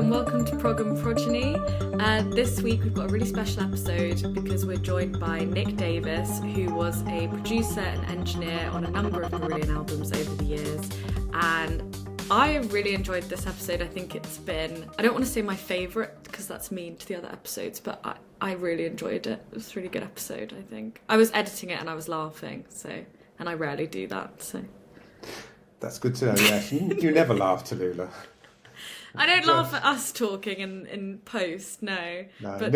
and welcome to Prog and Progeny. This week we've got a really special episode because we're joined by Nick Davis, who was a producer and engineer on a number of Marillion albums over the years. And I really enjoyed this episode. I think it's been, I don't want to say my favourite because that's mean to the other episodes, but I really enjoyed it. It was a really good episode, I think. I was editing it and I was laughing, and I rarely do that, so. That's good to know, yes. You never laugh, Talllah. I don't laugh at us talking in post, no. But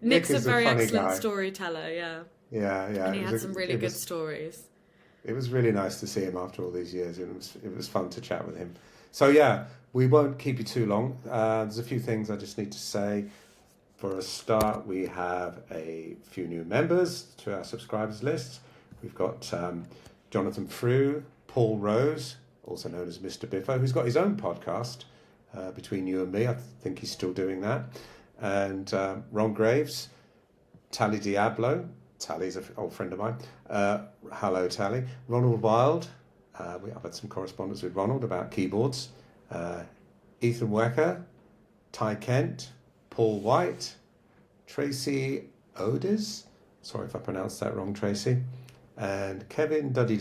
Nick's is a very excellent guy. Storyteller, yeah. Yeah. And he had some really good stories. It was really nice to see him after all these years. It was fun to chat with him. So yeah, we won't keep you too long. There's a few things I just need to say. For a start, we have a few new members to our subscribers list. We've got Jonathan Frew, Paul Rose, also known as Mr. Biffo, who's got his own podcast, Between You and Me. I think he's still doing that. And Ron Graves, Tally Diablo. Tally's an old friend of mine. Hello, Tally. Ronald Wild. I've had some correspondence with Ronald about keyboards. Ethan Wecker, Ty Kent, Paul White, Tracy Odis. Sorry if I pronounced that wrong, Tracy. And Kevin Duddy.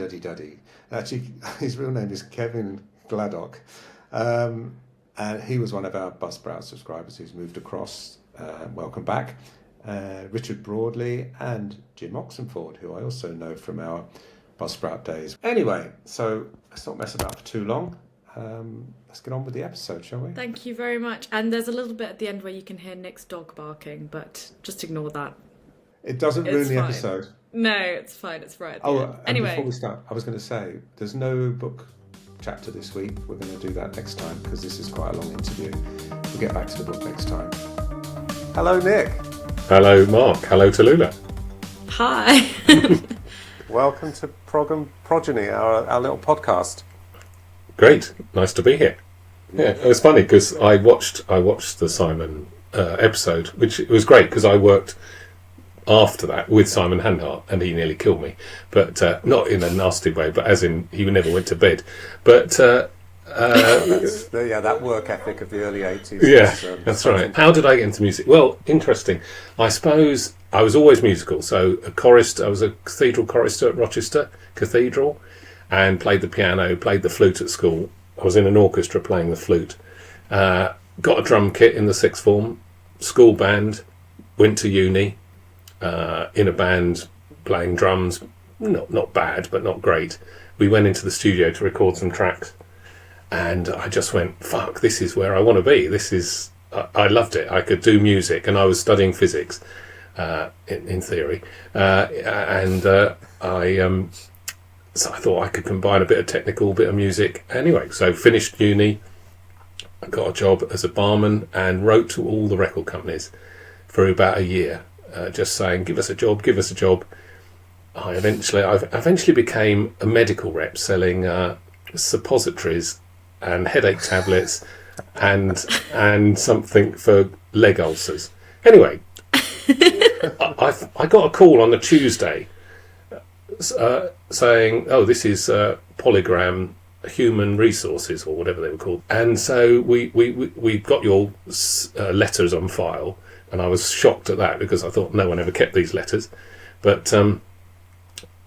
Actually, his real name is Kevin Gladdock. And he was one of our Buzzsprout subscribers who's moved across. Welcome back. Richard Broadley and Jim Oxenford, who I also know from our Buzzsprout days. Anyway, so let's not mess about for too long. Let's get on with the episode, shall we? Thank you very much. And there's a little bit at the end where you can hear Nick's dog barking, but just ignore that. It doesn't ruin the episode. No, it's fine. It's right at the end. Anyway, before we start, I was going to say, there's no book chapter this week. We're going to do that next time because this is quite a long interview. We'll get back to the book next time. Hello, Nick. Hello, Mark. Hello, Talllah. Hi. Welcome to Prog and Progeny, our little podcast. Great. Nice to be here. Yeah, it was funny because I watched the Simon episode, which was great because I worked after that with Simon Hanhart and he nearly killed me, but not in a nasty way, but as in he never went to bed. But that work ethic of the early 80s. Yeah, that's right. How did I get into music? Well, interesting. I suppose I was always musical. So I was a cathedral chorister at Rochester Cathedral and played the piano, played the flute at school. I was in an orchestra playing the flute. Got a drum kit in the sixth form, school band, went to uni, in a band playing drums, not bad, but not great. We went into the studio to record some tracks. And I just went, fuck, this is where I want to be. I loved it. I could do music, and I was studying physics, in theory. So I thought I could combine a bit of technical, bit of music. Anyway, so finished uni, I got a job as a barman and wrote to all the record companies for about a year, just saying, give us a job. I eventually became a medical rep selling suppositories and headache tablets and something for leg ulcers. Anyway, I got a call on the Tuesday saying, oh, this is Polygram Human Resources or whatever they were called. And so we got your letters on file, and I was shocked at that because I thought no one ever kept these letters. But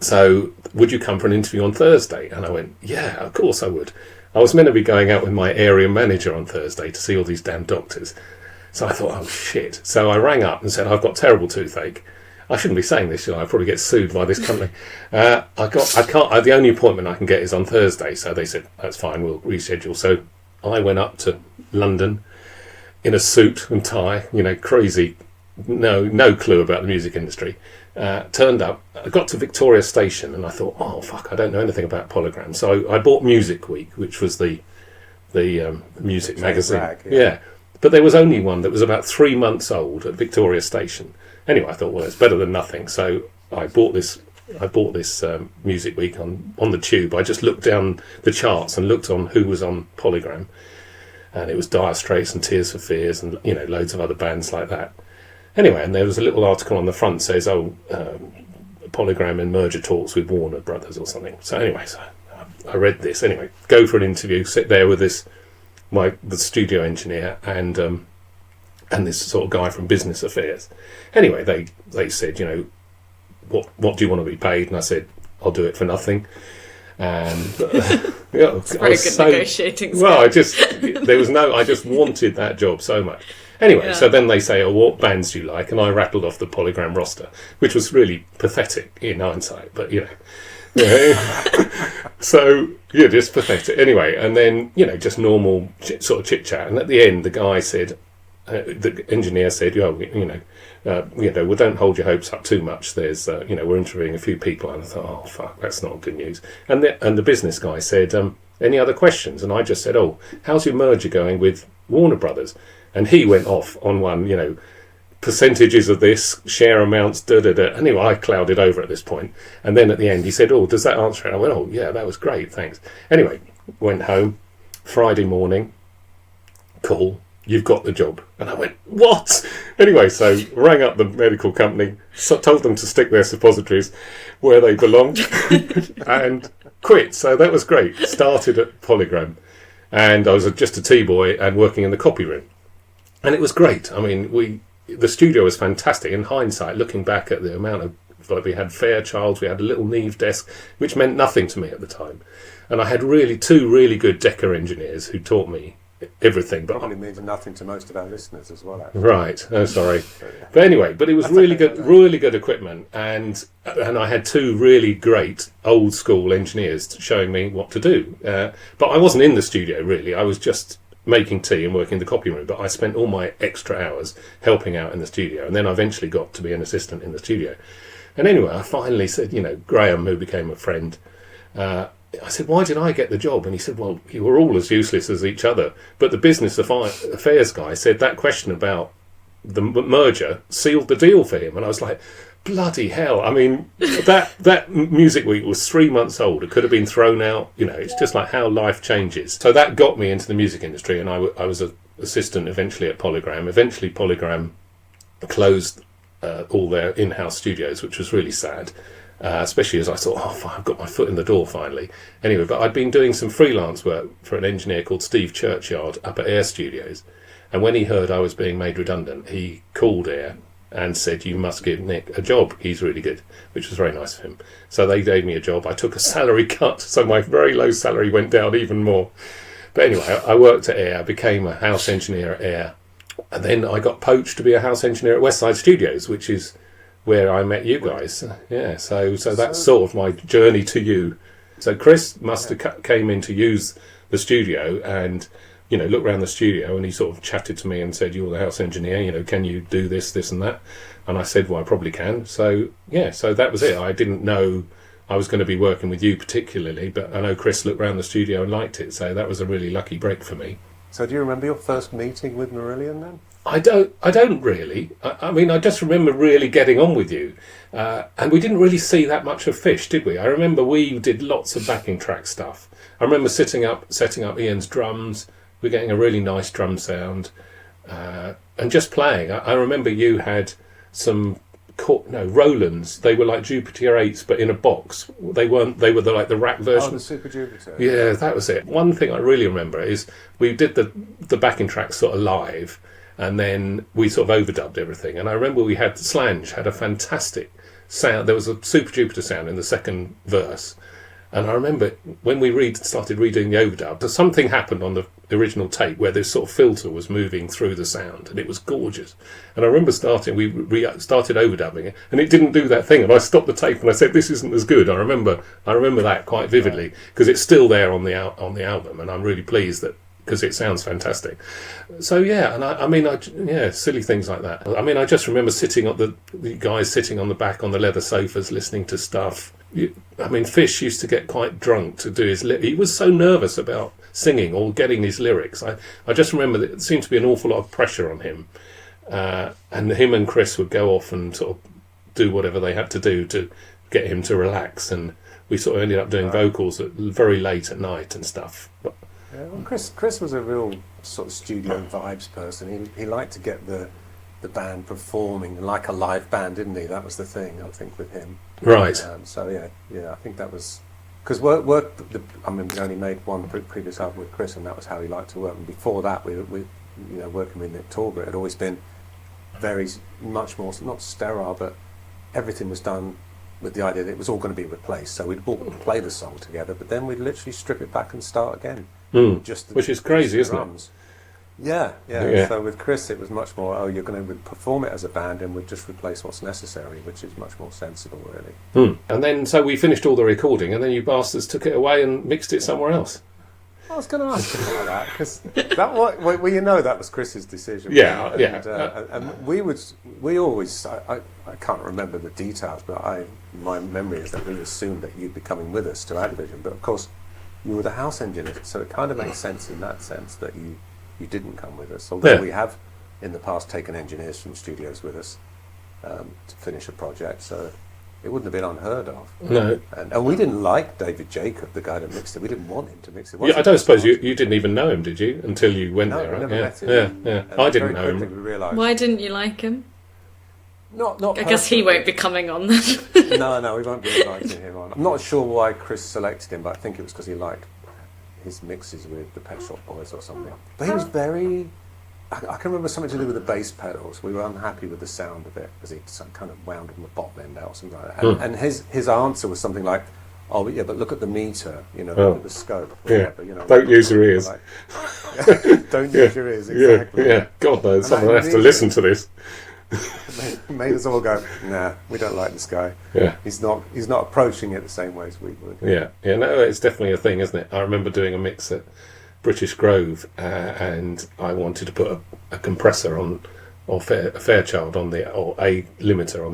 so would you come for an interview on Thursday? And I went, yeah, of course I would. I was meant to be going out with my area manager on Thursday to see all these damn doctors. So I thought, oh shit. So I rang up and said, I've got terrible toothache. I shouldn't be saying this, should I? I'll probably get sued by this company. The only appointment I can get is on Thursday. So they said, that's fine, we'll reschedule. So I went up to London in a suit and tie, crazy, no clue about the music industry. Turned up, I got to Victoria Station and I thought, oh fuck, I don't know anything about Polygram. So I bought Music Week, which was the music magazine. Yeah. But there was only one that was about 3 months old at Victoria Station. Anyway, I thought, well, it's better than nothing. So I bought this Music Week on the tube. I just looked down the charts and looked on who was on Polygram, and it was Dire Straits and Tears for Fears and loads of other bands like that. Anyway, and there was a little article on the front says, Polygram in merger talks with Warner Brothers or something. So anyway, I read this. Anyway, go for an interview, sit there with this the studio engineer and this sort of guy from business affairs. Anyway, they said, you know, what do you want to be paid? And I said, I'll do it for nothing. And yeah, it's very good negotiating skill. Well, I just wanted that job so much. Anyway, so then they say, oh, what bands do you like? And I rattled off the Polygram roster, which was really pathetic in hindsight, but you know. So, yeah, just pathetic. Anyway, and then, you know, just normal sort of chit-chat. And at the end, the guy said, the engineer said, well, don't hold your hopes up too much. There's, we're interviewing a few people. And I thought, oh, fuck, that's not good news. And the business guy said, any other questions? And I just said, oh, how's your merger going with Warner Brothers? And he went off on one, you know, percentages of this, share amounts, da-da-da. Anyway, I clouded over at this point. And then at the end, he said, oh, does that answer it? I went, oh, yeah, that was great, thanks. Anyway, went home, Friday morning, call, you've got the job. And I went, what? Anyway, so rang up the medical company, told them to stick their suppositories where they belong, and quit. So that was great. Started at Polygram. And I was just a T-boy and working in the copy room. And it was great. I mean, the studio was fantastic. In hindsight, looking back at the amount of, like, we had Fairchilds, we had a little Neve desk, which meant nothing to me at the time. And I had two really good Decca engineers who taught me everything. But probably means nothing to most of our listeners as well, actually. Right. Oh, sorry. But anyway, but it was really good equipment. And I had two really great old school engineers showing me what to do. But I wasn't in the studio, really. I was just making tea and working in the copy room, but I spent all my extra hours helping out in the studio, and then I eventually got to be an assistant in the studio. And anyway, I finally said, you know, Graham, who became a friend, I said, why did I get the job? And he said, well, you were all as useless as each other. But the business affairs guy said that question about the merger sealed the deal for him. And I was like, bloody hell. I mean, that music week was 3 months old. It could have been thrown out. You know, it's just like how life changes. So that got me into the music industry, and I was an assistant eventually at Polygram. Eventually Polygram closed all their in-house studios, which was really sad, especially as I thought, oh, I've got my foot in the door finally. Anyway, but I'd been doing some freelance work for an engineer called Steve Churchyard up at Air Studios, and when he heard I was being made redundant, he called Air and said, you must give Nick a job, he's really good, which was very nice of him. So they gave me a job. I took a salary cut, so my very low salary went down even more. But anyway, I worked at Air, became a house engineer at Air, and then I got poached to be a house engineer at Westside Studios, which is where I met you guys. Yeah, so that's sort of my journey to you. So Chris must have came in to use the studio and, you know, look around the studio, and he sort of chatted to me and said, you're the house engineer, you know, can you do this and that? And I said, well, I probably can. So, yeah, so that was it. I didn't know I was going to be working with you particularly, but I know Chris looked around the studio and liked it, so that was a really lucky break for me. So do you remember your first meeting with Marillion then? I don't really. I mean, I just remember really getting on with you. And we didn't really see that much of Fish, did we? I remember we did lots of backing track stuff. I remember setting up Ian's drums. We're getting a really nice drum sound, and just playing. I remember you had some Rolands. They were like Jupiter 8s, but in a box. They weren't. They were like the rack version. Oh, the Super Jupiter. Yeah, that was it. One thing I really remember is we did the backing tracks sort of live, and then we sort of overdubbed everything. And I remember we had Slange had a fantastic sound. There was a Super Jupiter sound in the second verse. And I remember when we started redoing the overdub, something happened on the original tape where this sort of filter was moving through the sound, and it was gorgeous. And I remember we started overdubbing it, and it didn't do that thing. And I stopped the tape and I said, "This isn't as good." I remember that quite vividly because it's still there on the album, and I'm really pleased that because it sounds fantastic. So yeah, and I mean, silly things like that. I mean, I just remember the guys sitting on the back on the leather sofas listening to stuff. I mean, Fish used to get quite drunk to do his he was so nervous about singing or getting his lyrics. I just remember that it seemed to be an awful lot of pressure on him, and him and Chris would go off and sort of do whatever they had to do to get him to relax, and we sort of ended up doing vocals very late at night and stuff. But, yeah, well, Chris was a real sort of studio vibes person. He liked to get the band performing like a live band, didn't he? That was the thing, I think, with him. Right. So yeah, I think that was because we only made one previous album with Chris, and that was how he liked to work. And before that, we working with Nick Talllah, it had always been very much more, not sterile, but everything was done with the idea that it was all going to be replaced. So we'd all play the song together, but then we'd literally strip it back and start again. Which is crazy, isn't it? Yeah. So with Chris, it was much more, you're going to perform it as a band and we'd just replace what's necessary, which is much more sensible, really. And then, so we finished all the recording, and then you bastards took it away and mixed it somewhere else. I was going to ask you about that, because that was Chris's decision. And we always, I can't remember the details, but my memory is that we assumed that you'd be coming with us to Activision, but of course you were the house engineer, so it kind of makes sense in that sense that you didn't come with us, although we have in the past taken engineers from studios with us to finish a project, so it wouldn't have been unheard of. No. And we didn't like David Jacob, the guy that mixed it. We didn't want him to mix it. I don't suppose you didn't even know him, did you, until you went there? No, Right? never met him. Yeah. I didn't know him. Why didn't you like him? Not I guess he won't be coming on then. No, we won't be inviting him on. I'm not sure why Chris selected him, but I think it was because he liked his mixes with the Pet Shop Boys or something. But he was very... I can remember something to do with the bass pedals. We were unhappy with the sound of it because he kind of wound the bottom end out or something like that. And his answer was something like, "Oh, but but look at the meter, look at the scope." Whatever, Don't use your ears. Don't use your ears, exactly. Yeah. God knows, someone has to listen to this. Made us all go, nah, we don't like this guy. Yeah. He's not approaching it the same way as we would. Yeah. No, it's definitely a thing, isn't it? I remember doing a mix at British Grove, and I wanted to put a compressor on, or Fairchild on or a limiter on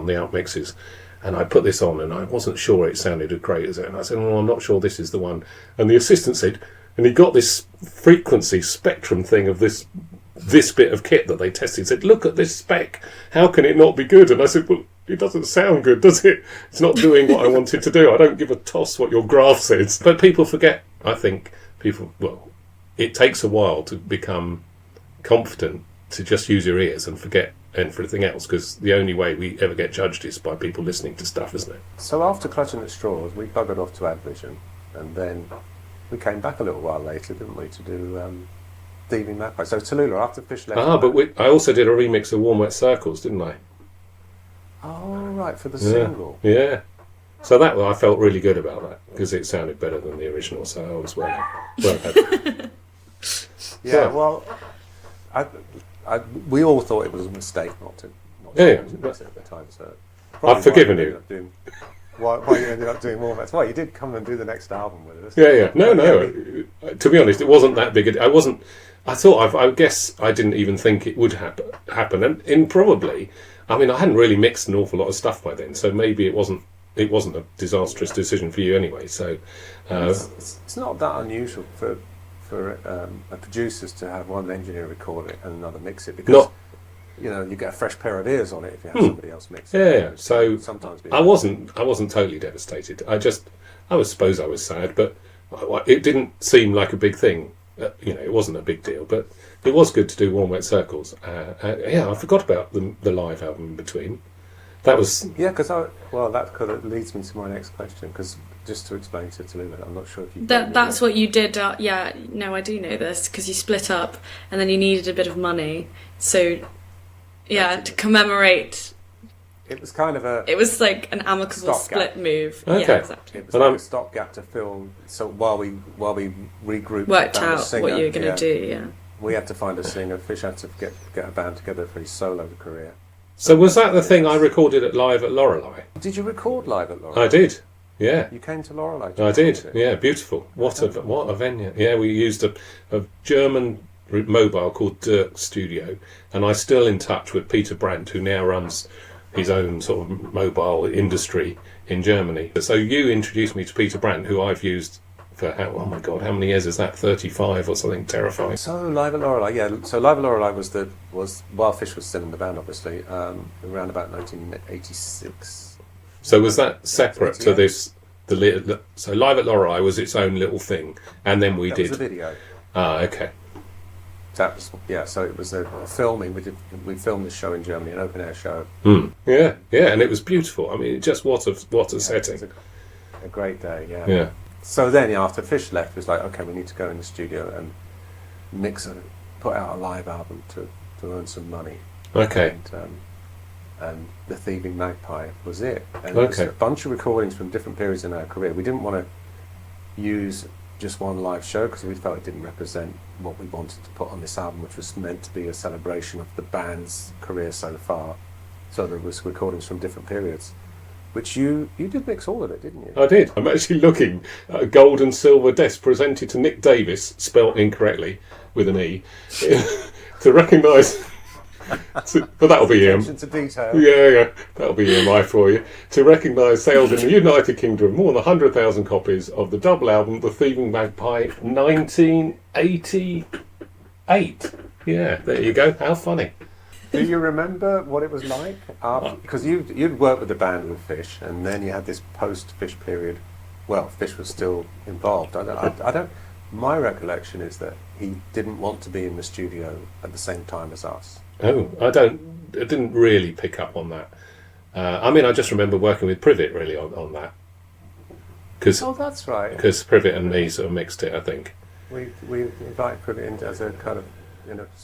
the out mixes, and I put this on, and I wasn't sure it sounded as great as it. And I said, "Well, I'm not sure this is the one." And the assistant said, and he got this frequency spectrum thing of this bit of kit that they tested. Said, "Look at this spec. How can it not be good?" And I said, "Well, it doesn't sound good, does it? It's not doing what I wanted to do. I don't give a toss what your graph says." But people forget, I think. It takes a while to become confident to just use your ears and forget everything else, because the only way we ever get judged is by people listening to stuff, isn't it? So after Clutching at Straws, we buggered off to Advision, and then we came back a little while later, didn't we, to do Thieving Magpie. So Talllah, after Fish left... but I also did a remix of Warm Wet Circles, didn't I? Oh, right, for the single. Yeah. So that I felt really good about that, because it sounded better than the original, so I was well happy. Well, we all thought it was a mistake not to mix it at the time. So I've forgiven you. Why you ended up doing more of it? Well, you did come and do the next album with us. Yeah. No. To be honest, it wasn't that big. I guess I didn't even think it would happen, and probably, I had hadn't really mixed an awful lot of stuff by then, so maybe it wasn't a disastrous decision for you anyway. So it's not that unusual for producers to have one engineer record it and another mix it, because you get a fresh pair of ears on it if you have somebody else mix it. Yeah. So sometimes I wasn't totally devastated. I suppose I was sad, but it didn't seem like a big thing. It wasn't a big deal, but it was good to do Warm Wet Circles. I forgot about the live album in between. That was... because that kind of leads me to my next question, because just to explain to Talllah, I'm not sure if you... That's what you did, I do know this, because you split up, and then you needed a bit of money, so, to commemorate... It was kind of a... It was like an amicable split move. Okay. Yeah, exactly. It was like a stopgap to film, so while we regrouped... Worked out what you were going to do, We had to find a singer, Fish had to get a band together for his solo career. So was that the thing I recorded live at Lorelei? Did you record live at Lorelei? I did, yeah. You came to Lorelei? I did, yeah, beautiful. What a venue. Yeah, we used a German mobile called Dirk Studio, and I'm still in touch with Peter Brandt, who now runs his own sort of mobile industry in Germany. So you introduced me to Peter Brandt, who I've used for, how many years is that? 35 or something terrifying. So Live at Lorelei, So Live at Lorelei was while Fish was still in the band, obviously, around about 1986. So was that separate to this? So Live at Lorelei was its own little thing, and then that did. Was a video. Okay. That was So it was a filming. We filmed this show in Germany, an open air show. Yeah, and it was beautiful. Just what a setting. a great day. Yeah. Yeah. So then, after Fish left, it was like, okay, we need to go in the studio and put out a live album to earn some money. Okay. And The Thieving Magpie was it. And it was a bunch of recordings from different periods in our career. We didn't want to use just one live show because we felt it didn't represent what we wanted to put on this album, which was meant to be a celebration of the band's career so far. So there was recordings from different periods, which you did mix all of it, didn't you? I did. I'm actually looking at a gold and silver disc presented to Nick Davis, spelt incorrectly with an E, to recognise. But that'll be him. Attention to detail. Yeah, that'll be EMI for you. To recognise sales in the United Kingdom of more than 100,000 copies of the double album, The Thieving Magpie, 1988. Yeah, there you go. How funny. Do you remember what it was like? Because you'd worked with the band with Fish, and then you had this post-Fish period. Well, Fish was still involved. I don't. My recollection is that he didn't want to be in the studio at the same time as us. Oh, I didn't really pick up on that. I mean, I just remember working with Privet really on that. Oh, that's right. Because Privet and me sort of mixed it, I think. We invited Privet in as a kind of,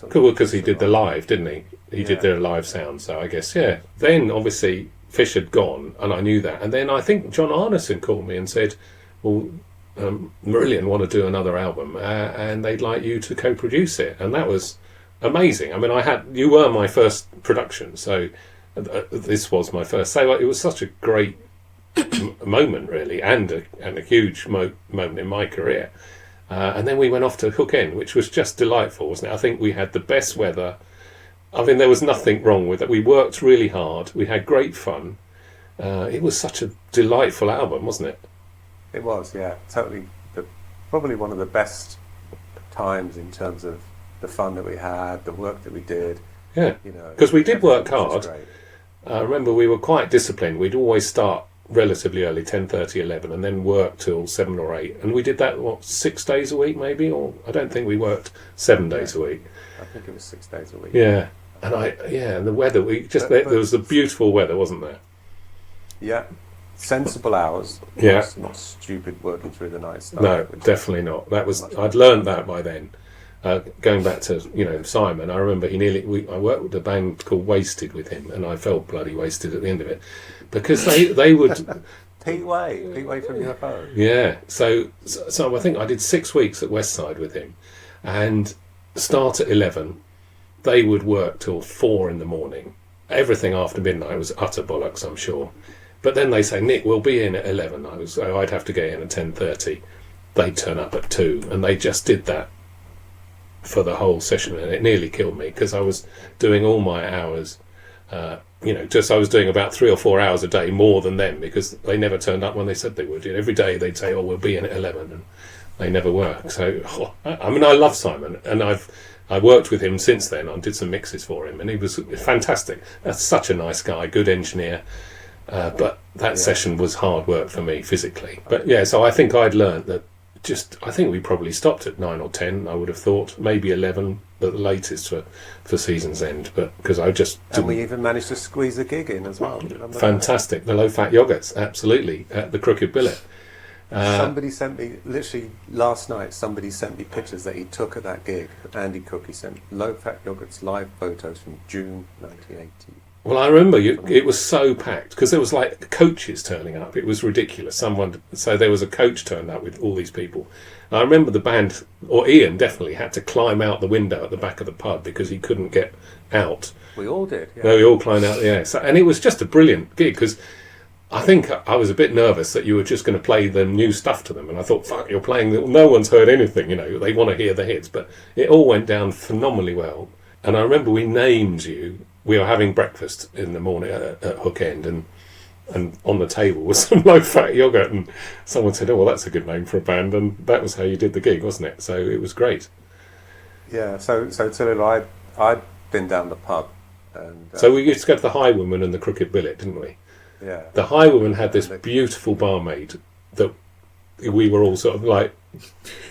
Cool, because he did the live, didn't he? He did their live sound, so I guess, yeah. Then, obviously, Fish had gone, and I knew that. And then I think John Arneson called me and said, well, Marillion want to do another album, and they'd like you to co-produce it. And that was amazing. I mean, you were my first production, so this was my first. So it was such a great moment, really, and a huge moment in my career. And then we went off to Hook End, which was just delightful, wasn't it? I think we had the best weather. I mean, there was nothing wrong with it. We worked really hard. We had great fun. It was such a delightful album, wasn't it? It was, yeah, totally. Probably one of the best times in terms of the fun that we had, the work that we did. Yeah, because we did work hard. I remember we were quite disciplined. We'd always start relatively early, 10:30, 11, and then work till 7 or 8. And we did that, 6 days a week maybe? Or I don't think we worked 7 days a week. I think it was 6 days a week. Yeah, and and the weather, there was the beautiful weather, wasn't there? Yeah. Sensible hours. Yeah. Not stupid working through the night stuff. No, definitely not. I'd learned that by then. Going back to Simon, I remember I worked with a band called Wasted with him, and I felt bloody wasted at the end of it because they would Pete Way from UFO. Yeah, so I think I did 6 weeks at Westside with him, and start at 11. They would work till 4 in the morning. Everything after midnight was utter bollocks, I'm sure. But then they say, Nick, we'll be in at 11. I'd have to get in at 10:30. They'd turn up at 2, and they just did that for the whole session, and it nearly killed me because I was doing all my hours. I was doing about 3 or 4 hours a day more than them because they never turned up when they said they would. Every day they'd say, "Oh, we'll be in at 11," and they never were. So, I love Simon, and I worked with him since then. I did some mixes for him, and he was fantastic. That's such a nice guy, good engineer. But that session was hard work for me physically. But yeah, so I think I'd learnt that I think we probably stopped at 9 or 10, I would have thought. Maybe 11 at the latest for season's end. But because I just didn't. And we even managed to squeeze a gig in as well. Fantastic. The low-fat yogurts, absolutely, at the Crooked Billet. Somebody sent me, literally last night, pictures that he took at that gig. Andy Cook, he sent low-fat yogurts live photos from June 1980. Well, I remember it was so packed because there was like coaches turning up. It was ridiculous. So there was a coach turned up with all these people. And I remember the band, or Ian definitely, had to climb out the window at the back of the pub because he couldn't get out. We all did. Yeah. No, we all climbed out. Yeah. And it was just a brilliant gig because I think I was a bit nervous that you were just going to play the new stuff to them, and I thought, "Fuck, you're playing. No one's heard anything. They want to hear the hits." But it all went down phenomenally well. And I remember we named you. We were having breakfast in the morning at Hook End, and on the table was some low-fat yogurt, and someone said, "Oh, well, that's a good name for a band," and that was how you did the gig, wasn't it? So it was great. Yeah. So Talllah, I'd been down the pub, and so we used to go to the Highwoman and the Crooked Billet, didn't we? Yeah. The Highwoman had this beautiful barmaid that we were all sort of like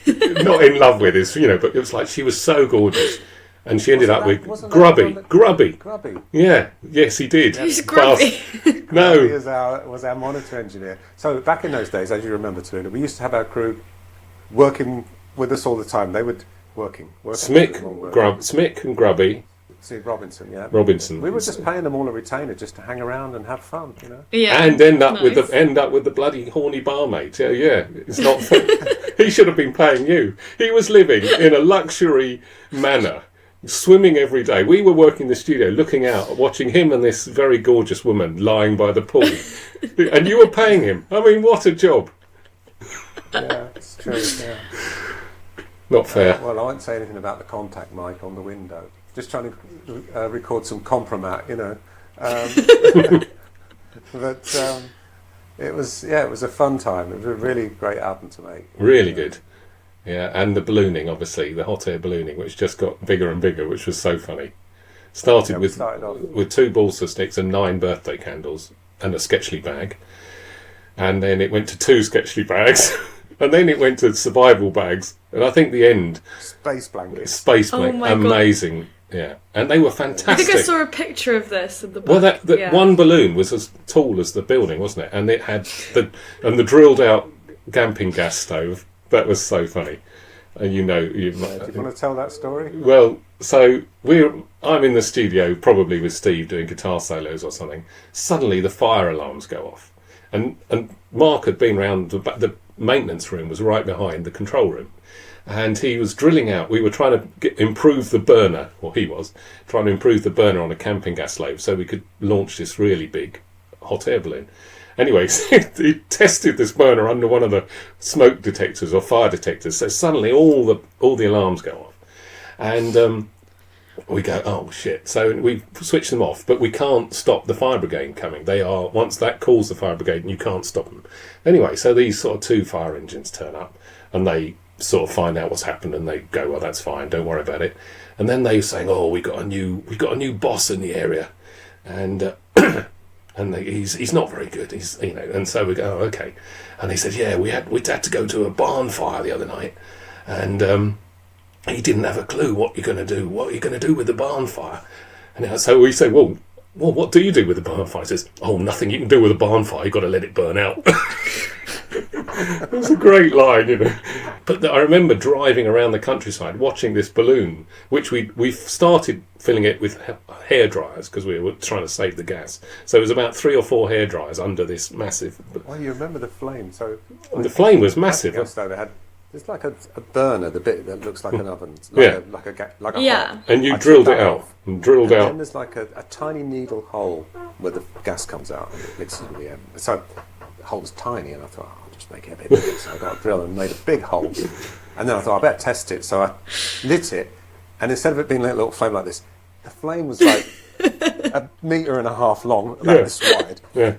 not in love with, but it was like she was so gorgeous. And she ended up with wasn't Grubby. that Grubby. Grubby. Yeah, yes, he did. Who's Grubby? No. He was our monitor engineer. So back in those days, as you remember, Tallulah, we used to have our crew working with us all the time. They would working. Smick and Grubby. See, Robinson, yeah. Robinson. We were just paying them all a retainer just to hang around and have fun, you know. Yeah. And end up with the bloody horny barmaid. Yeah. It's not fair. He should have been paying you. He was living in a luxury manor, swimming every day. We were working the studio, looking out, watching him and this very gorgeous woman lying by the pool, and you were paying him. I mean, what a job! Yeah, it's true. Yeah. Not fair. Well, I won't say anything about the contact mic on the window. Just trying to record some compromat, you know. But it was a fun time. It was a really great album to make. Really good. Yeah, and the ballooning, obviously, the hot air ballooning, which just got bigger and bigger, which was so funny. Started with 2 balsa sticks and 9 birthday candles and a Sketchley bag. And then it went to 2 Sketchley bags. And then it went to survival bags. And I think the end... Space blankets. Oh my amazing. God. Yeah. And they were fantastic. I think I saw a picture of this at the back. Well, that one balloon was as tall as the building, wasn't it? And it had the drilled out camping gas stove. That was so funny. And do you want to tell that story? Well, so I'm in the studio, probably with Steve doing guitar solos or something. Suddenly the fire alarms go off. And Mark had been round the maintenance room was right behind the control room, and he was drilling out. We were trying to improve the burner, or he was trying to improve the burner on a camping gas stove so we could launch this really big hot air balloon. Anyway, so he tested this burner under one of the smoke detectors or fire detectors. So suddenly all the alarms go off, and we go, oh shit. So we switch them off, but we can't stop the fire brigade coming. Once that calls the fire brigade, and you can't stop them. Anyway, so these sort of 2 fire engines turn up, and they sort of find out what's happened, and they go, well, that's fine, don't worry about it. And then they saying, oh, we got a new boss in the area, and he's not very good. And so we go, oh, okay. And he said, yeah, we had to go to a barn fire the other night, and he didn't have a clue what you're going to do. What are you going to do with the barn fire? And so we say, well, what do you do with the barn fire? He says, oh, nothing you can do with a barn fire. You've got to let it burn out. It was a great line, you know. But I remember driving around the countryside, watching this balloon, which we started filling it with hair dryers because we were trying to save the gas. So it was about 3 or 4 hair dryers under this massive. Well, you remember the flame? So the flame was massive. It's like a burner, the bit that looks like an oven, like a hob. And you drilled it out. And then there's like a tiny needle hole where the gas comes out and it mixes with the air. So the hole's tiny, and I thought, I'll just make it a bit bigger. So I got a drill and made a big hole. And then I thought, I better test it. So I lit it, and instead of it being a little flame like this, the flame was like 1.5 meters long, about this wide. Yeah.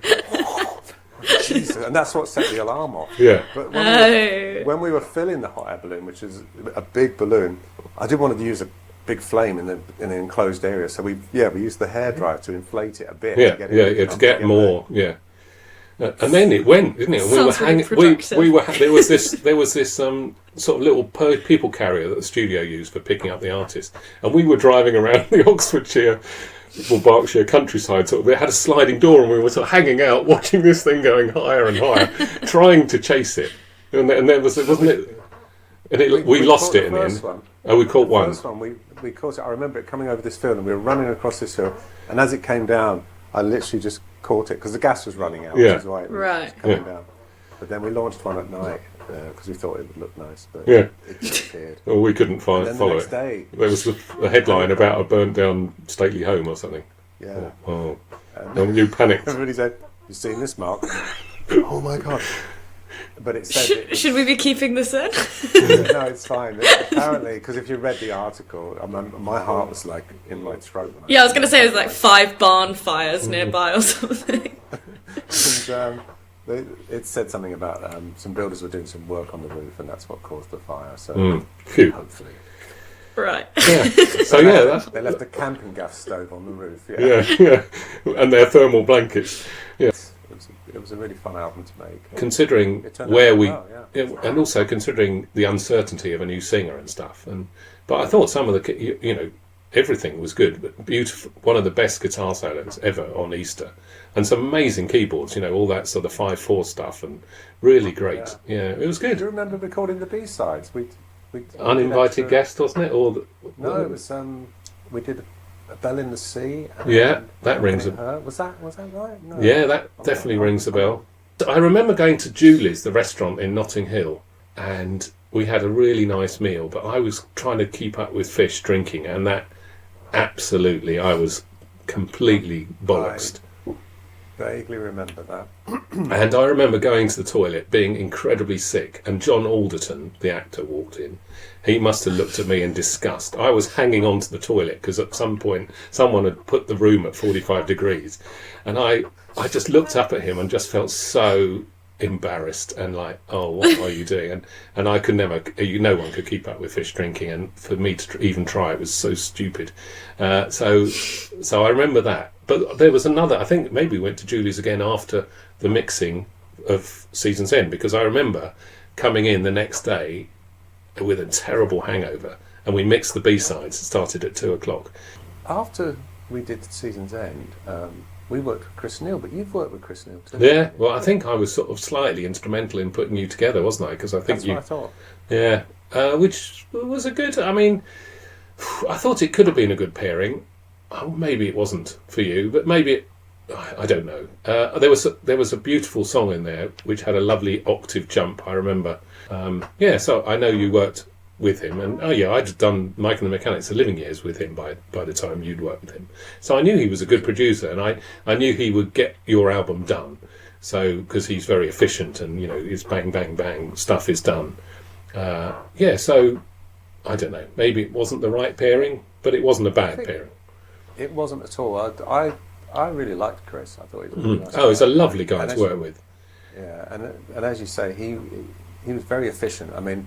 Jesus, and that's what set the alarm off. Yeah. But when we were filling the hot air balloon, which is a big balloon, I did want to use a big flame in an enclosed area. So we used the hairdryer to inflate it a bit. To get more. Yeah. And then it went, didn't it? Sounds really There was this sort of little people carrier that the studio used for picking up the artists, and we were driving around the Oxfordshire or Berkshire countryside. Sort of, it had a sliding door, and we were sort of hanging out, watching this thing going higher and higher, trying to chase it. And there was, wasn't it? And we lost it in the end. Oh, we caught one. The first one, we caught it. I remember it coming over this field, and we were running across this hill, and as it came down, I literally just caught it because the gas was running out, which is why it was coming down. But then we launched one at night because we thought it would look nice, but it disappeared. Well, we couldn't follow it. There was a headline about a burnt down stately home or something. Yeah. Oh. And you panicked. Everybody said, "You've seen this, Mark?" Oh my god! But it said. Should we be keeping this in? No, it's fine. Apparently, because if you read the article, my heart was like in my throat. I was going to say it was like 5 barn fires nearby or something. And, it said something about some builders were doing some work on the roof, and that's what caused the fire. So hopefully, right. Yeah. So they left the camping gas stove on the roof. Yeah, and their thermal blankets. Yeah. It was a really fun album to make. Considering where and also considering the uncertainty of a new singer and stuff. But I thought some of the, everything was good, but beautiful. One of the best guitar solos ever on Easter, and some amazing keyboards. All that sort of 5/4 stuff, and really great. Yeah, it was Do you good. remember recording the B-sides? We Uninvited guest, wasn't it? No, it was. We did A Bell in the Sea. Yeah, that rings a. Was that right? No. Yeah, that definitely rings a bell. I remember going to Julie's, the restaurant in Notting Hill, and we had a really nice meal, but I was trying to keep up with fish drinking, and that absolutely, I was completely bollocksed. I vaguely remember that. And I remember going to the toilet, being incredibly sick, and John Alderton, the actor, walked in. He must have looked at me in disgust. I was hanging on to the toilet because at some point someone had put the room at 45 degrees, and I just looked up at him and just felt so embarrassed and like, oh, what are you doing? And I could never, no one could keep up with fish drinking, and for me to even try it was so stupid. So I remember that. But there was another, I think maybe we went to Julie's again after the mixing of Season's End, because I remember coming in the next day with a terrible hangover, and we mixed the B-sides. It started at 2:00. After we did Season's End, we worked with Chris Neal, but you've worked with Chris Neal too. Yeah, well, I think I was sort of slightly instrumental in putting you together, wasn't I? Because I think That's what I thought. Yeah, which was a good. I mean, I thought it could have been a good pairing. Oh, maybe it wasn't for you, but maybe I don't know. There was a beautiful song in there which had a lovely octave jump. I remember. So I know you worked with him, and I'd done Mike and the Mechanics: The Living Years with him by the time you'd worked with him. So I knew he was a good producer, and I knew he would get your album done. So because he's very efficient, and his bang bang bang stuff is done. So I don't know. Maybe it wasn't the right pairing, but it wasn't a bad pairing. It wasn't at all. I really liked Chris. I thought he was a really nice guy. Oh, he's a lovely guy to work with. Yeah, and as you say, he was very efficient. I mean,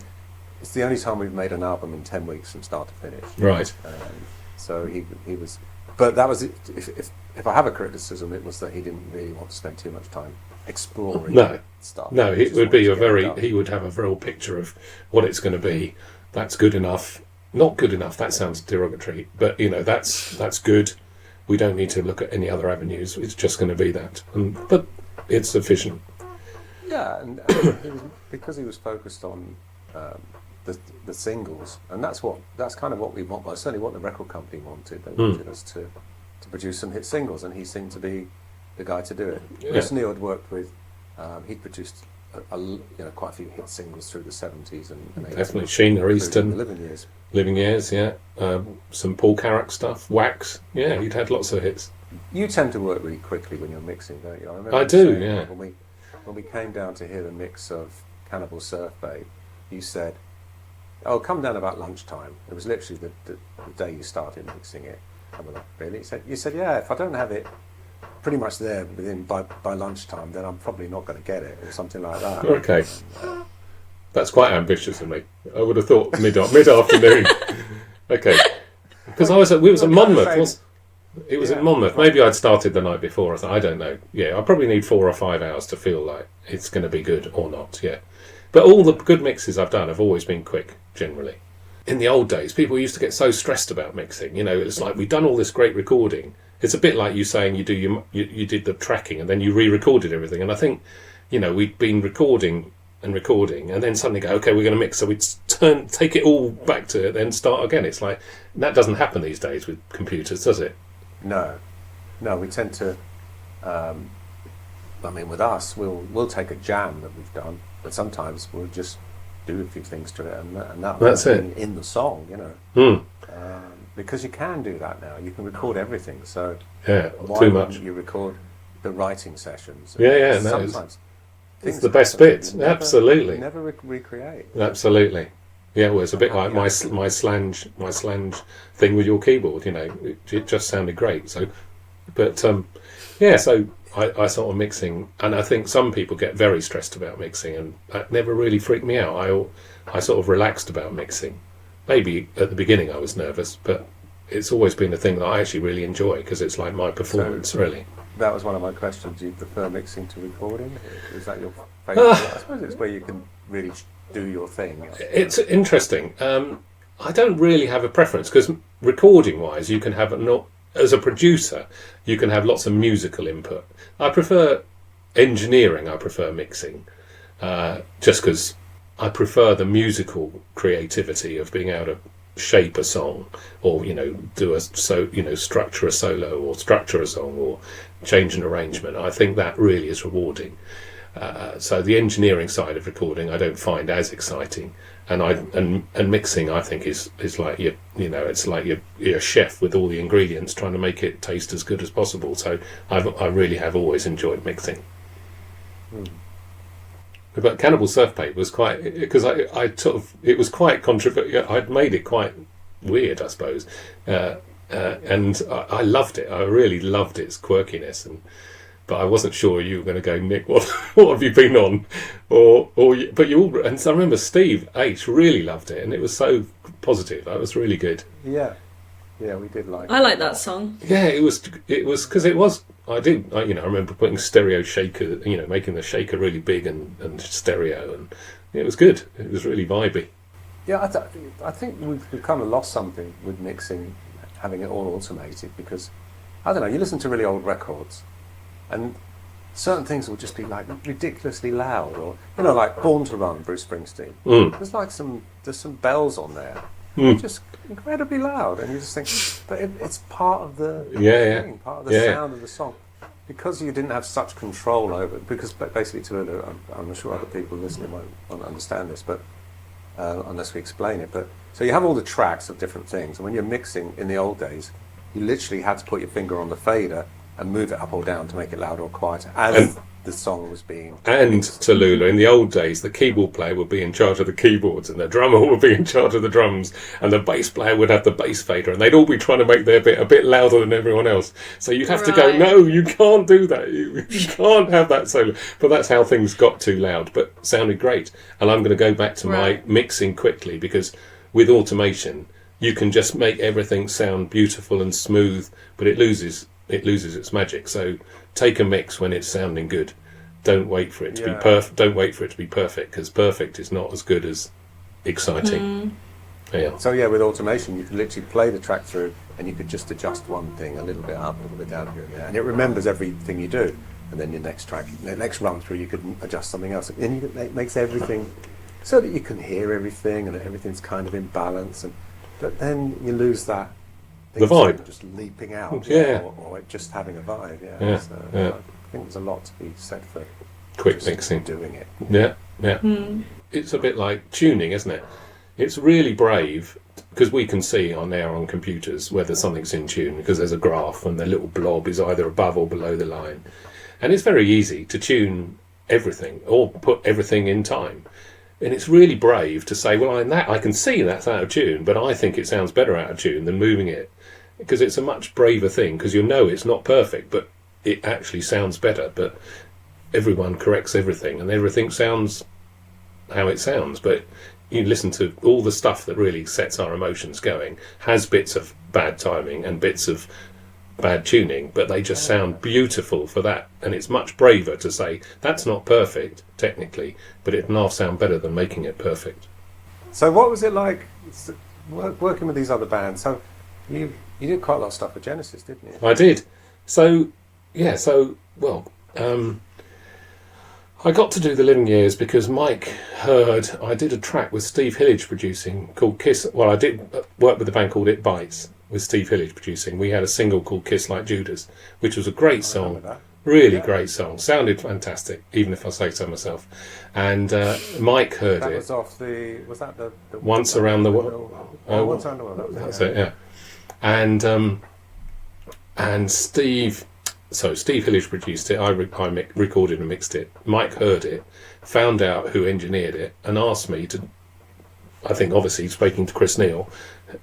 it's the only time we've made an album in 10 weeks from start to finish. Right. So he was, but that was it. If I have a criticism, it was that he didn't really want to spend too much time exploring stuff. No, it would be he would have a real picture of what it's going to be. That's good enough. Not good enough, that sounds derogatory, but that's good. We don't need to look at any other avenues. It's just going to be that. But it's sufficient. Yeah, and because he was focused on the singles, and that's kind of what we want. Well, certainly what the record company wanted. They wanted us to produce some hit singles, and he seemed to be the guy to do it. Chris Neal had worked with. He'd produced quite a few hit singles through the 70s and 80s. Definitely Sheena Easton. The Living Years. Living Years, yeah. Some Paul Carrack stuff. Wax. Yeah, he'd had lots of hits. You tend to work really quickly when you're mixing, don't you? I do, yeah. When we came down to hear the mix of Cannibal Surf Babe, you said, "Oh, come down about lunchtime." It was literally the day you started mixing it. And we're like, "Really?" You said, "Yeah, if I don't have it pretty much there by lunchtime, then I'm probably not going to get it," or something like that. Okay. That's quite ambitious of me. I would have thought mid-afternoon. Okay. Because we was at Monmouth. It was in Monmouth. Maybe I'd started the night before. I don't know. Yeah, I probably need 4 or 5 hours to feel like it's going to be good or not. Yeah. But all the good mixes I've done have always been quick, generally. In the old days, people used to get so stressed about mixing. It's like we've done all this great recording. It's a bit like you saying you did the tracking and then you re-recorded everything. And I think, we'd been recording, and then suddenly go, okay, we're going to mix. So we take it all back to it, then start again. It's like that doesn't happen these days with computers, does it? No, we tend to. With us, we'll take a jam that we've done, but sometimes we'll just do a few things to it, and that's it in the song, because you can do that now. You can record everything. So why too much. wouldn't you record the writing sessions? Sometimes it's the best bit. Absolutely, never recreate. Absolutely. Yeah, well, it's a bit like my slange thing with your keyboard. It just sounded great. So, but so I sort of mixing, and I think some people get very stressed about mixing, and that never really freaked me out. I sort of relaxed about mixing. Maybe at the beginning I was nervous, but it's always been a thing that I actually really enjoy because it's like my performance, really. That was one of my questions. Do you prefer mixing to recording? Is that your favourite? I suppose it's where you can really do your thing. It's interesting. I don't really have a preference because recording wise, you can have as a producer, you can have lots of musical input. I prefer engineering. I prefer mixing, just because I prefer the musical creativity of being able to shape a song, or structure a solo, or structure a song, or change an arrangement. I think that really is rewarding. So the engineering side of recording I don't find as exciting, and mixing I think is like it's like you're a chef with all the ingredients trying to make it taste as good as possible. So I really have always enjoyed mixing. But Cannibal Surf Paint was quite, because it was quite controversial. I'd made it quite weird, I suppose, and I loved it. I really loved its quirkiness, but I wasn't sure you were going to go, Nick, what have you been on? But you all, and so I remember Steve H really loved it, and it was so positive. That was really good. Yeah, we did like. I like that song. Yeah, it was because it was. I remember putting stereo shaker, making the shaker really big and stereo, and it was good. It was really vibey. Yeah, I think we've kind of lost something with mixing, having it all automated, because I don't know. You listen to really old records, and certain things will just be like ridiculously loud, or like Born to Run, Bruce Springsteen. There's some bells on there, just incredibly loud, and you just think, but it's part of the thing, part of the sound of the song, because you didn't have such control over it. Because basically, Talllah, I'm sure other people listening won't understand this, but unless we explain it. But so you have all the tracks of different things, and when you're mixing in the old days, you literally had to put your finger on the fader and move it up or down to make it louder or quieter as the song was being. And Talllah, in the old days, the keyboard player would be in charge of the keyboards, and the drummer would be in charge of the drums, and the bass player would have the bass fader, and they'd all be trying to make their bit a bit louder than everyone else. So you'd have to go, no, you can't do that. You can't have that solo. But that's how things got too loud, but sounded great. And I'm going to go back to my mixing quickly, because with automation, you can just make everything sound beautiful and smooth, but it loses its magic. So take a mix when it's sounding good. Don't wait for it to be perfect. Don't wait for it to be perfect, because perfect is not as good as exciting. Yeah. So with automation, you could literally play the track through, and you could just adjust one thing a little bit up, a little bit down here and there, and it remembers everything you do. And then your next run through, you could adjust something else, and it makes everything so that you can hear everything, and everything's kind of in balance. But then you lose that. The vibe. Just leaping out, or just having a vibe, I think there's a lot to be said for quick mixing. Doing it. Yeah. It's a bit like tuning, isn't it? It's really brave, because we can see on computers whether something's in tune, because there's a graph and the little blob is either above or below the line. And it's very easy to tune everything, or put everything in time. And it's really brave to say, well, I can see that's out of tune, but I think it sounds better out of tune than moving it. Because it's a much braver thing, because it's not perfect, but it actually sounds better. But everyone corrects everything, and everything sounds how it sounds. But you listen to all the stuff that really sets our emotions going, has bits of bad timing and bits of bad tuning, but they just sound beautiful for that. And it's much braver to say, that's not perfect, technically, but it can half sound better than making it perfect. So what was it like working with these other bands? So you did quite a lot of stuff with Genesis, didn't you? I did. I got to do the Living Years because Mike heard I did a track with Steve Hillage producing called Kiss. Well, I did work with a band called It Bites with Steve Hillage producing. We had a single called Kiss Like Judas, which was a great song. Really great song. Sounded fantastic, even if I say so myself. And Mike heard it. That was off the... Was that the Once Around the World? Once Around the World. That's it, yeah. And Steve Hillage produced it. I recorded and mixed it. Mike heard it, found out who engineered it, and asked me to, I think obviously speaking to Chris Neal,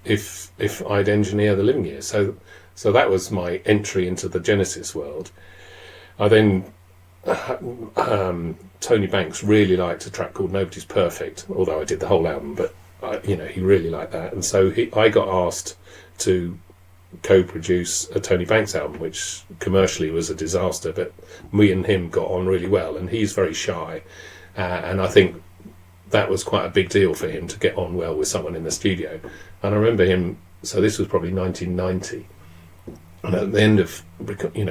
if I'd engineer the Living Years. So that was my entry into the Genesis world. I then Tony Banks really liked a track called Nobody's Perfect, although I did the whole album, but he really liked that, and so I got asked to co-produce a Tony Banks album, which commercially was a disaster, but me and him got on really well, and he's very shy, and I think that was quite a big deal for him to get on well with someone in the studio. And I remember him so this was probably 1990. And at the end of,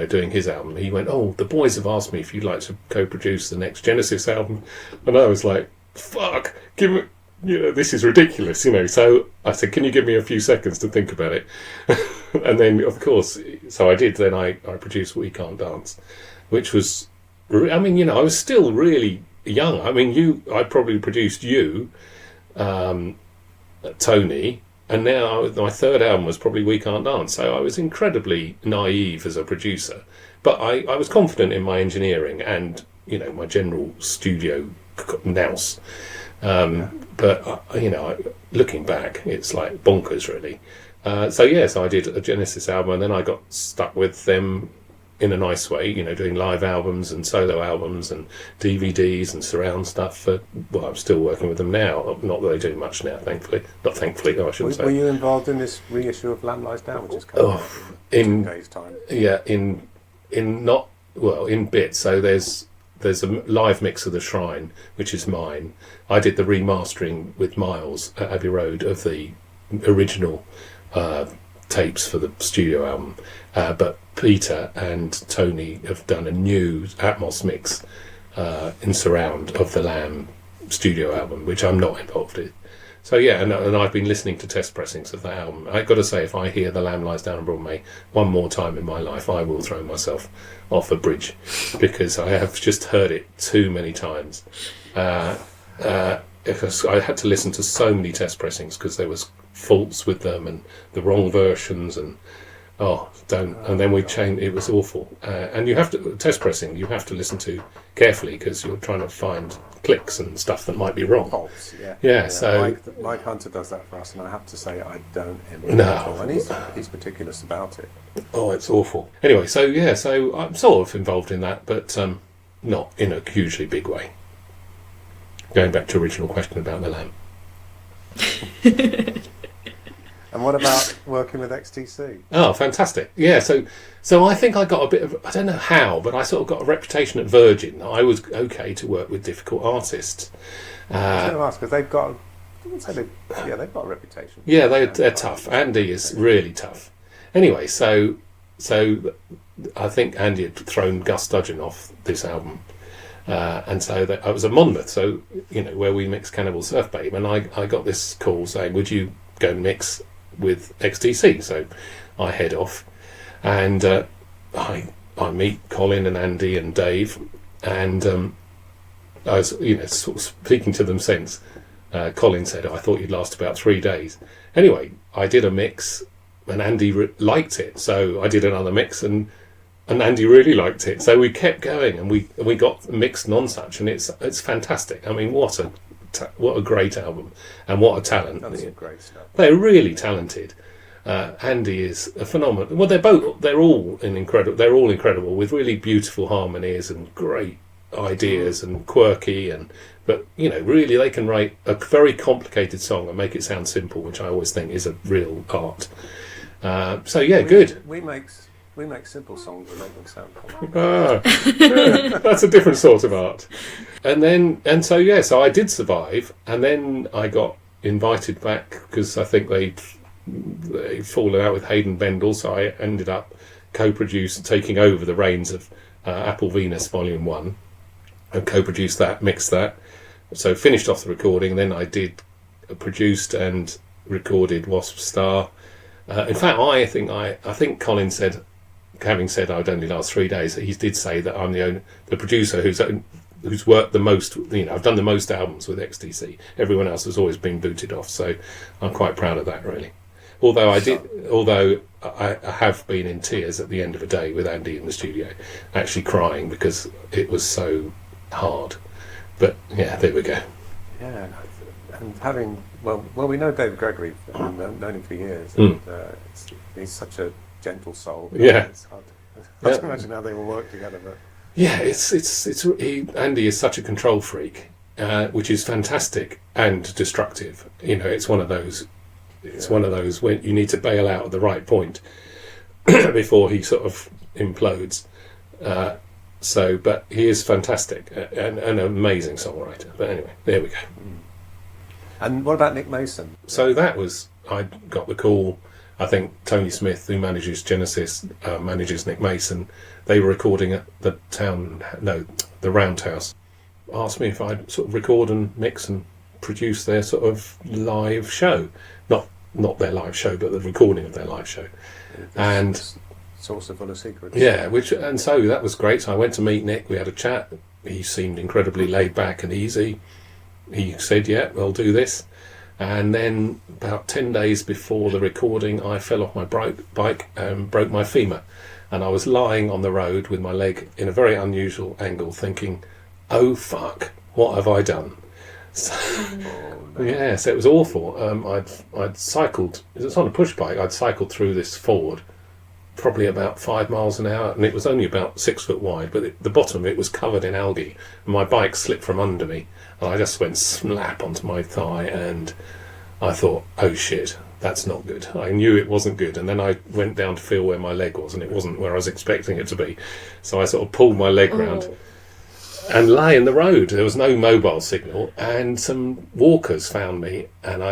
doing his album, he went, "Oh, the boys have asked me if you'd like to co-produce the next Genesis album," and I was like, "Fuck, give me, this is ridiculous," So I said, "Can you give me a few seconds to think about it?" And then, of course, so I did. Then I produced "We Can't Dance," which was, I was still really young. I probably produced you, Tony. And now my third album was probably "We Can't Dance," so I was incredibly naive as a producer. But I was confident in my engineering and, my general studio nous. But, looking back, it's like bonkers, really. So I did a Genesis album, and then I got stuck with them in a nice way, doing live albums and solo albums and DVDs and surround stuff. I'm still working with them now. Not that they do much now, thankfully. Not thankfully, I shouldn't say. Were you involved in this reissue of Lamb Lies Down, which is coming out in 2 days' time? Yeah, in bits. So there's a live mix of The Shrine, which is mine. I did the remastering with Miles at Abbey Road of the original tapes for the studio album, but Peter and Tony have done a new Atmos mix in surround of the Lamb studio album, which I'm not involved in. So yeah, and I've been listening to test pressings of that album. I've got to say, if I hear The Lamb Lies Down on Broadway one more time in my life, I will throw myself off a bridge, because I have just heard it too many times. Because I had to listen to so many test pressings because there was faults with them and the wrong versions, and and then we changed. It was awful. And you have to test pressing. You have to listen to carefully because you're trying to find clicks and stuff that might be wrong. Faults, yeah. Yeah. So Mike Hunter does that for us, and I have to say I don't envy him at all. And he's meticulous about it. Oh, it's awful. Anyway, so I'm sort of involved in that, but not in a hugely big way. Going back to original question about the Lamb. And what about working with XTC? Oh, fantastic. Yeah, so I think I got a bit of, I don't know how, but I sort of got a reputation at Virgin. I was okay to work with difficult artists. I was going to ask, because they've got, I wouldn't say they've got a reputation. Yeah, they're tough. Andy is really tough. Anyway, so I think Andy had thrown Gus Dudgeon off this album. And so I was at Monmouth, so, where we mix Cannibal Surf Babe, and I got this call saying, would you go and mix with XTC? So I head off, and I meet Colin and Andy and Dave, and I was sort of speaking to them since. Colin said, I thought you'd last about 3 days. Anyway, I did a mix, and Andy liked it, so I did another mix, and Andy really liked it. So we kept going, and we got mixed Nonsuch, and it's fantastic. I mean, what a great album, and what a talent. That's some great stuff. They're really talented. Andy is a phenomenal. Well, they're all incredible with really beautiful harmonies and great ideas and quirky, but really they can write a very complicated song and make it sound simple, which I always think is a real art. Good. We make simple songs and make them sound complicated. Yeah, that's a different sort of art. So I did survive, and then I got invited back because I think they'd fallen out with Hayden Bendel, so I ended up taking over the reins of Apple Venus Volume 1 and co-produced that, mixed that. So finished off the recording, then I produced and recorded Wasp Star. In fact, I think Colin said, having said I'd only last 3 days, he did say that I'm the producer who's worked the most. I've done the most albums with XTC. Everyone else has always been booted off, so I'm quite proud of that, really. Although I have been in tears at the end of a day with Andy in the studio, actually crying because it was so hard. But yeah, there we go. Yeah, and having we know David Gregory, and known him for years, and he's such a gentle soul. Yeah, it's hard to imagine how they will work together. But yeah, Andy is such a control freak, which is fantastic and destructive. It's one of those. It's one of those when you need to bail out at the right point before he sort of implodes. But he is fantastic and an amazing songwriter. But anyway, there we go. And what about Nick Mason? So I got the call I think Tony Smith, who manages Genesis, manages Nick Mason. They were recording at the Roundhouse. Asked me if I'd sort of record and mix and produce their sort of live show, not their live show, but the recording of their live show. And saucer full of secrets. Yeah, and so that was great. So I went to meet Nick. We had a chat. He seemed incredibly laid back and easy. He said, "Yeah, we'll do this." And then about 10 days before the recording, I fell off my bike and broke my femur. And I was lying on the road with my leg in a very unusual angle, thinking, "Oh fuck, what have I done?" So, yeah, so it was awful. I'd cycled. It was on a push bike. I'd cycled through this ford, probably about 5 miles an hour, and it was only about 6 foot wide. But the bottom of it was covered in algae, and my bike slipped from under me, and I just went slap onto my thigh, and I thought, "Oh shit, that's not good." I knew it wasn't good, and then I went down to feel where my leg was, and it wasn't where I was expecting it to be. So I sort of pulled my leg round and lay in the road. There was no mobile signal, and some walkers found me, and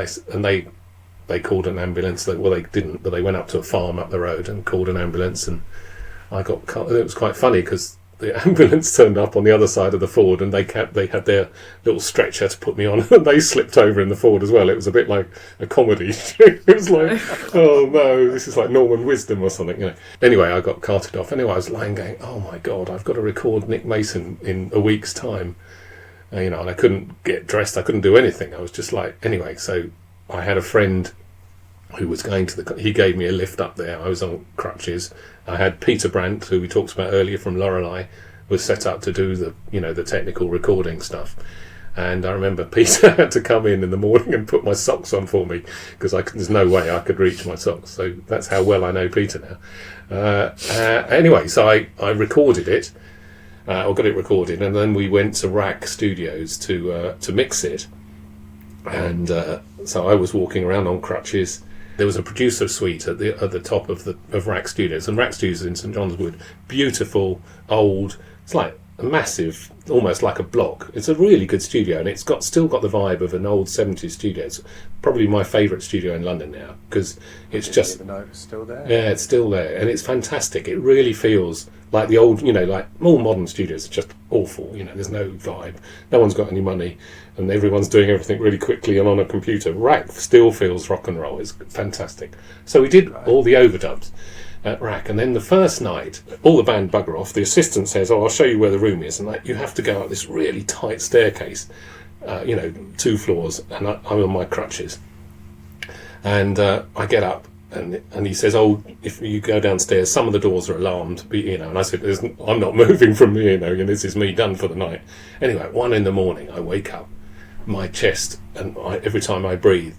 they called an ambulance. Well, they didn't, but they went up to a farm up the road and called an ambulance, and it was quite funny because the ambulance turned up on the other side of the ford, and they had their little stretcher to put me on, and they slipped over in the ford as well. It was a bit like a comedy. It was like, oh no, this is like Norman Wisdom or something, you know. Anyway, I got carted off. Anyway, I was lying going, "Oh my God, I've got to record Nick Mason in a week's time." And I couldn't get dressed. I couldn't do anything. I was just like, anyway, so I had a friend who was going to he gave me a lift up there. I was on crutches. I had Peter Brandt, who we talked about earlier from Lorelei, was set up to do the technical recording stuff. And I remember Peter had to come in the morning and put my socks on for me because there's no way I could reach my socks. So that's how well I know Peter now. Anyway, so I recorded it, or got it recorded, and then we went to Rack Studios to mix it. And so I was walking around on crutches. There was a producer suite at the top of Rack Studios, and Rack Studios in St John's Wood, beautiful, old. It's like a massive, almost like a block. It's a really good studio, and it's still got the vibe of an old 70s studio. It's probably my favourite studio in London now because it's just. Even though it's still there. Yeah, it's still there, and it's fantastic. It really feels like the old, like all modern studios are just awful. There's no vibe. No one's got any money, and everyone's doing everything really quickly and on a computer. Rack still feels rock and roll. It's fantastic. So we did all the overdubs at Rack, and then the first night, all the band bugger off. The assistant says, "Oh, I'll show you where the room is," and you have to go up this really tight staircase, 2 floors, and I'm on my crutches, and I get up. And he says, "Oh, if you go downstairs, some of the doors are alarmed." And I said, "I'm not moving from here, and this is me done for the night." Anyway, at 1 a.m, I wake up, my chest, and every time I breathe,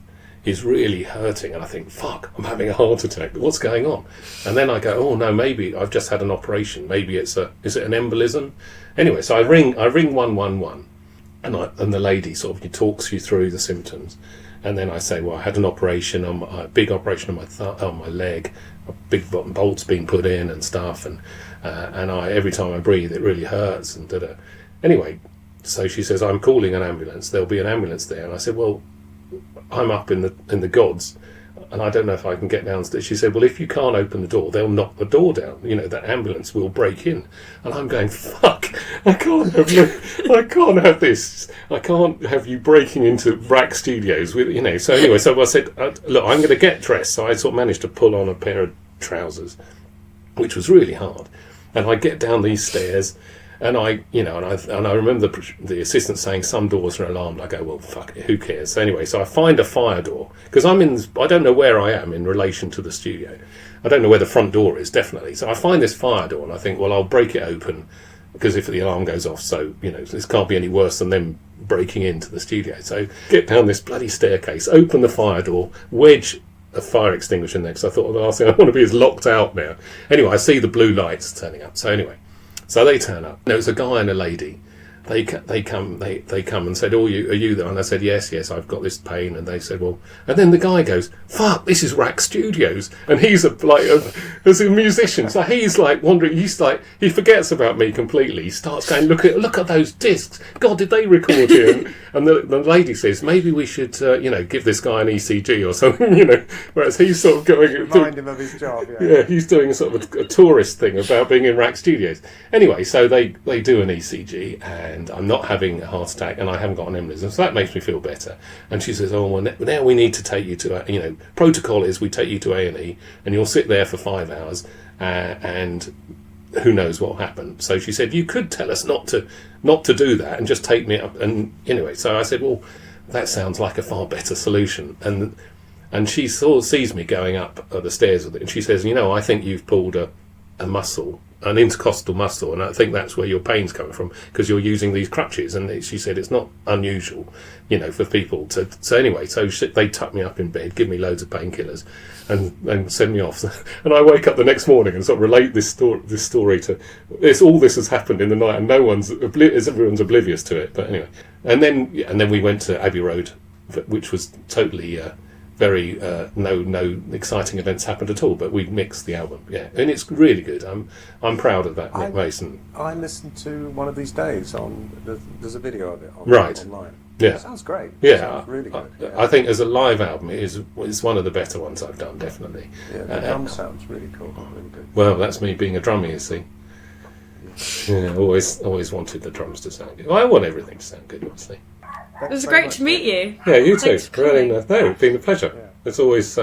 is really hurting, and I think, "Fuck, I'm having a heart attack. What's going on?" And then I go, "Oh no, maybe I've just had an operation. Maybe is it an embolism?" Anyway, so I ring 111, and the lady sort of talks you through the symptoms. And then I say, "Well, I had an operation a big operation on my leg, a big bolt's been put in and stuff, and every time I breathe, it really hurts." And Anyway, so she says, "I'm calling an ambulance. There'll be an ambulance there." And I said, "Well, I'm up in the gods, and I don't know if I can get downstairs." She said, "Well, if you can't open the door, they'll knock the door down. The ambulance will break in." And I'm going, "Fuck! I can't have this. I can't have you breaking into Rack Studios with So anyway, so I said, "Look, I'm going to get dressed." So I sort of managed to pull on a pair of trousers, which was really hard, and I get down these stairs. And I remember the assistant saying some doors are alarmed. I go, "Well, fuck it, who cares?" So anyway, so I find a fire door because I don't know where I am in relation to the studio. I don't know where the front door is, definitely. So I find this fire door, and I think, well, I'll break it open because if the alarm goes off, so this can't be any worse than them breaking into the studio. So get down this bloody staircase, open the fire door, wedge a fire extinguisher in there because I thought the last thing I want to be is locked out now. Anyway, I see the blue lights turning up. So anyway. So they turn up. There was a guy and a lady. they come and said, "Oh, are you there?" And I said, "Yes, I've got this pain." And they said, "Well," and then the guy goes, "Fuck, this is Rack Studios," and he's as a musician, so he's like wondering. He's like, he forgets about me completely. He starts going, "Look at those discs. God, did they record here?" And the lady says, "Maybe we should, give this guy an ECG or something," Whereas he's sort of going, remind him of his job. Yeah, he's doing a sort of a tourist thing about being in Rack Studios. Anyway, so they do an ECG, and I'm not having a heart attack, and I haven't got an embolism, so that makes me feel better. And she says, "Oh, well, now we need to take you to, protocol is we take you to A&E, and you'll sit there for 5 hours, and who knows what will happen." So she said, "You could tell us not to do that and just take me up." And anyway, so I said, "Well, that sounds like a far better solution." And she sort of sees me going up the stairs with it, and she says, "I think you've pulled a muscle, an intercostal muscle, and I think that's where your pain's coming from, because you're using these crutches." And she said it's not unusual, for people to. So anyway, they tuck me up in bed, give me loads of painkillers, and send me off. And I wake up the next morning and sort of relate this story to this. All this has happened in the night, and everyone's oblivious to it. But anyway, and then we went to Abbey Road, which was totally. Very no exciting events happened at all, but we mixed the album, and it's really good. I'm proud of that, Nick Mason. I listened to One of These Days there's a video of it online. Yeah, it sounds great. Yeah, it sounds really good. I think as a live album, it's one of the better ones I've done, definitely. Yeah, the drum sounds really cool, really good. Well, that's me being a drummer, you see. Yeah, always wanted the drums to sound good. Well, I want everything to sound good, honestly. It was great to meet you. Yeah, you too. Thanks for Really coming. no, it's been a pleasure. Yeah. It's always,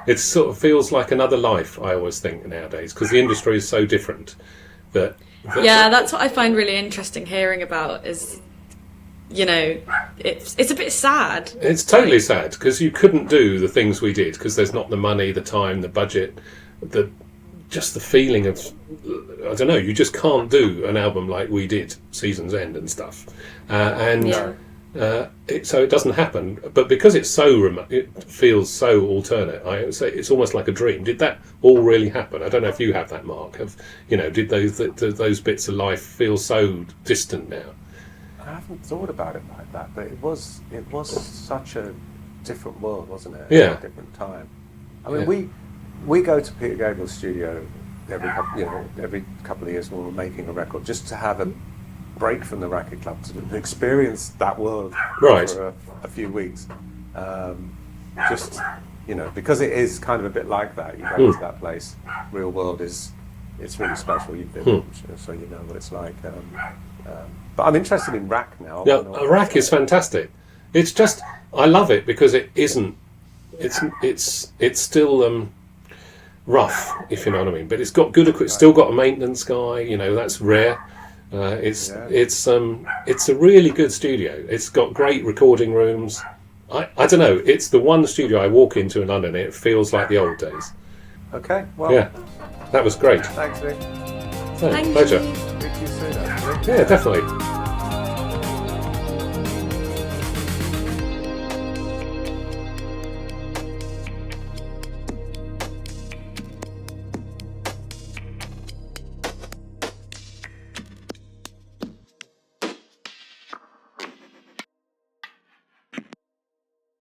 it sort of feels like another life, I always think, nowadays, because the industry is so different. Yeah, that's what I find really interesting hearing about is, it's a bit sad. It's totally sad, because you couldn't do the things we did, because there's not the money, the time, the budget, just the feeling of, I don't know, you just can't do an album like we did, Season's End and stuff. So it doesn't happen, but because it's so remote, it feels so alternate. I would say it's almost like a dream. Did that all really happen? I don't know if you have that, Mark. Did those bits of life feel so distant now? I haven't thought about it like that, but it was such a different world, wasn't it? Yeah, a different time. I mean, we go to Peter Gabriel's studio every couple of years when we're making a record, just to have a break from the Racket Club, to experience that world for a few weeks. Because it is kind of a bit like that. You go to that place, real world it's really special. You've been, so you know what it's like. But I'm interested in Rack now. Yeah, Rack is fantastic. It's just, I love it because it isn't. It's still rough, if you know what I mean. But it's got good equipment. Still got a maintenance guy. That's rare. It's a really good studio. It's got great recording rooms. I don't know. It's the one studio I walk into in London, and it feels like the old days. Okay. Well. Yeah, that was great. Thanks, Nick. Pleasure. Speak to you soon, actually. Yeah, definitely.